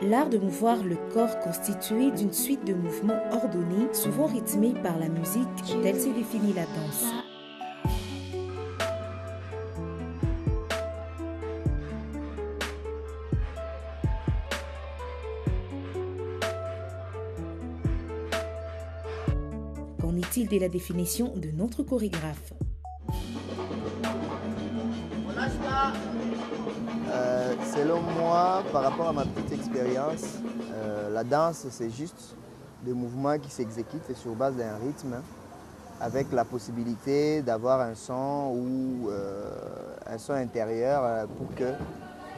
l'art de mouvoir le corps constitué d'une suite de mouvements ordonnés, souvent rythmés par la musique, telle se définit la danse. Qu'en est-il de la définition de notre chorégraphe? Selon moi, par rapport à ma petite expérience, la danse, c'est juste des mouvements qui s'exécutent sur base d'un rythme, avec la possibilité d'avoir un son ou un son intérieur pour que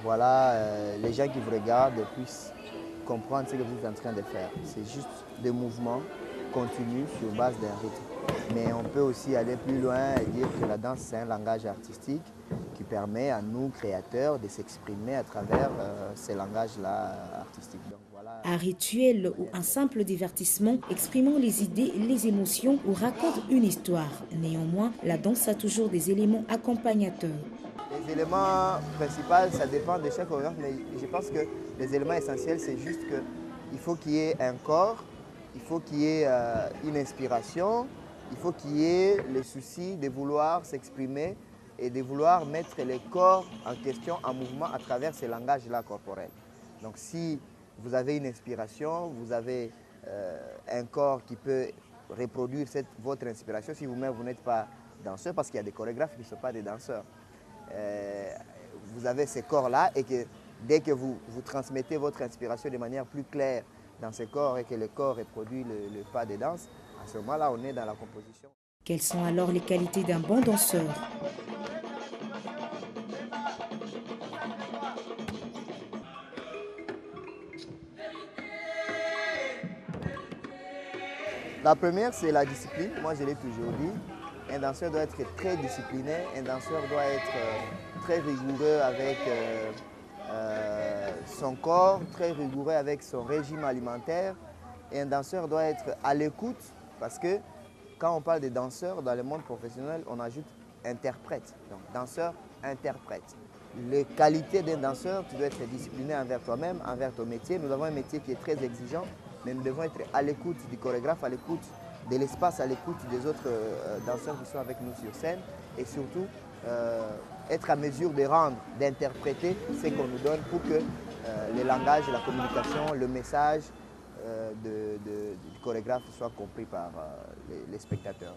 voilà, les gens qui vous regardent puissent comprendre ce que vous êtes en train de faire. C'est juste des mouvements continus sur base d'un rythme. Mais on peut aussi aller plus loin et dire que la danse, c'est un langage artistique qui permet à nous, créateurs, de s'exprimer à travers ces langages-là artistiques. Donc, voilà. Un rituel ou un simple divertissement exprimant les idées, les émotions ou raconte une histoire. Néanmoins, la danse a toujours des éléments accompagnateurs. Les éléments principaux, ça dépend de chaque chorégraphe, mais je pense que les éléments essentiels, c'est juste qu'il faut qu'il y ait un corps, il faut qu'il y ait une inspiration, il faut qu'il y ait le souci de vouloir s'exprimer et de vouloir mettre le corps en question en mouvement à travers ces langages-là corporels. Donc si vous avez une inspiration, vous avez un corps qui peut reproduire votre inspiration, si vous-même vous n'êtes pas danseur, parce qu'il y a des chorégraphes qui ne sont pas des danseurs. Vous avez ces corps-là et que dès que vous transmettez votre inspiration de manière plus claire dans ce corps et que le corps reproduit le pas de danse, à ce moment-là, on est dans la composition. Quelles sont alors les qualités d'un bon danseur? La première, c'est la discipline. Moi, je l'ai toujours dit. Un danseur doit être très discipliné. Un danseur doit être très rigoureux avec son corps, très rigoureux avec son régime alimentaire. Et un danseur doit être à l'écoute parce que quand on parle de danseurs dans le monde professionnel, on ajoute interprète. Donc, danseur, interprète. Les qualités d'un danseur, tu dois être discipliné envers toi-même, envers ton métier. Nous avons un métier qui est très exigeant, mais nous devons être à l'écoute du chorégraphe, à l'écoute de l'espace, à l'écoute des autres danseurs qui sont avec nous sur scène et surtout être à mesure de rendre, d'interpréter ce qu'on nous donne pour que le langage, la communication, le message du chorégraphe soit compris par les spectateurs.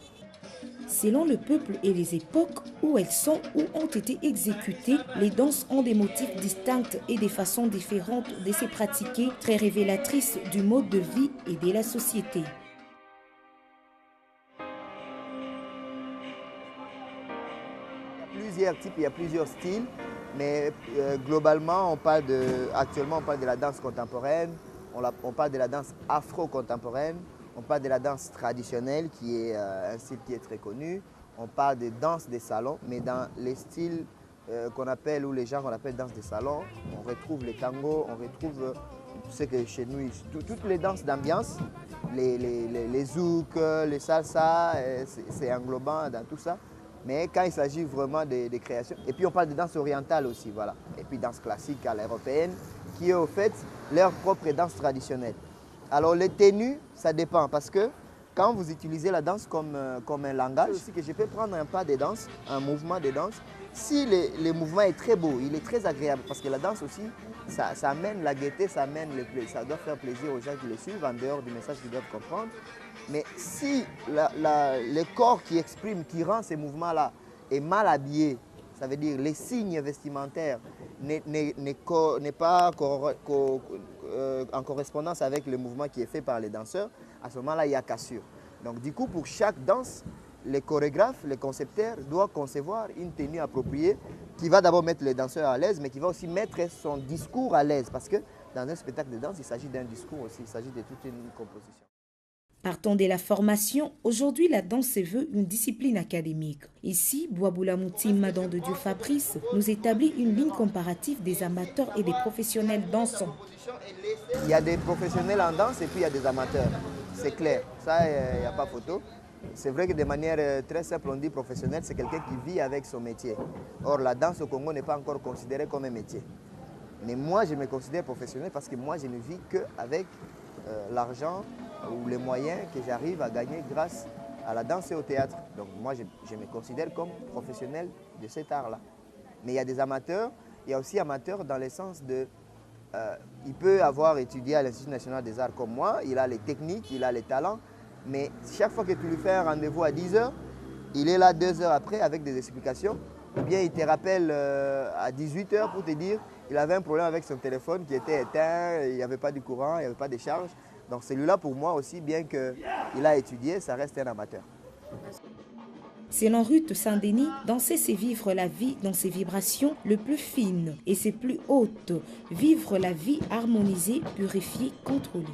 Selon le peuple et les époques où elles sont ou ont été exécutées, les danses ont des motifs distincts et des façons différentes de se pratiquer, très révélatrices du mode de vie et de la société. Il y a plusieurs types, il y a plusieurs styles, mais globalement, actuellement, on parle de la danse contemporaine, on parle de la danse afro-contemporaine, on parle de la danse traditionnelle qui est un style qui est très connu, on parle de danse des salons, mais dans les styles qu'on appelle, ou les genres qu'on appelle danse des salons, on retrouve les tangos, on retrouve ce que chez nous, toutes les danses d'ambiance, les zouk, les salsa, c'est englobant dans tout ça. Mais quand il s'agit vraiment de création, et puis on parle de danse orientale aussi, voilà. Et puis danse classique à l'européenne, qui est au fait leur propre danse traditionnelle. Alors les tenues, ça dépend, parce que quand vous utilisez la danse comme un langage, aussi que je peux prendre un pas de danse, un mouvement de danse, si le mouvement est très beau, il est très agréable, parce que la danse aussi, ça amène la gaieté, ça amène le plaisir, ça doit faire plaisir aux gens qui le suivent, en dehors du message qu'ils doivent comprendre. Mais si le corps qui exprime, qui rend ces mouvements-là est mal habillé, ça veut dire les signes vestimentaires n'est pas en correspondance avec le mouvement qui est fait par les danseurs, à ce moment-là, il y a cassure. Donc du coup, pour chaque danse, les chorégraphes, les concepteurs doivent concevoir une tenue appropriée qui va d'abord mettre les danseurs à l'aise, mais qui va aussi mettre son discours à l'aise. Parce que dans un spectacle de danse, il s'agit d'un discours aussi, il s'agit de toute une composition. Partons de la formation, aujourd'hui la danse se veut une discipline académique. Ici, Bouaboula Moutim, Madame de Dieu Fabrice, nous établit une ligne comparative des amateurs et des professionnels dansants. Il y a des professionnels en danse et puis il y a des amateurs, c'est clair, ça il n'y a pas photo. C'est vrai que de manière très simple, on dit professionnel, c'est quelqu'un qui vit avec son métier. Or, la danse au Congo n'est pas encore considérée comme un métier. Mais moi, je me considère professionnel parce que moi, je ne vis qu'avec l'argent ou les moyens que j'arrive à gagner grâce à la danse et au théâtre. Donc moi, je me considère comme professionnel de cet art-là. Mais il y a des amateurs, il y a aussi amateurs dans le sens de... il peut avoir étudié à l'Institut national des arts comme moi, il a les techniques, il a les talents, mais chaque fois que tu lui fais un rendez-vous à 10 h, il est là 2 heures après avec des explications, ou bien il te rappelle à 18 h pour te dire qu'il avait un problème avec son téléphone qui était éteint, il n'y avait pas de courant, il n'y avait pas de charge. Donc celui-là, pour moi aussi, bien qu'il a étudié, ça reste un amateur. Selon Ruth Saint-Denis, danser, c'est vivre la vie dans ses vibrations le plus fines et ses plus hautes. Vivre la vie harmonisée, purifiée, contrôlée.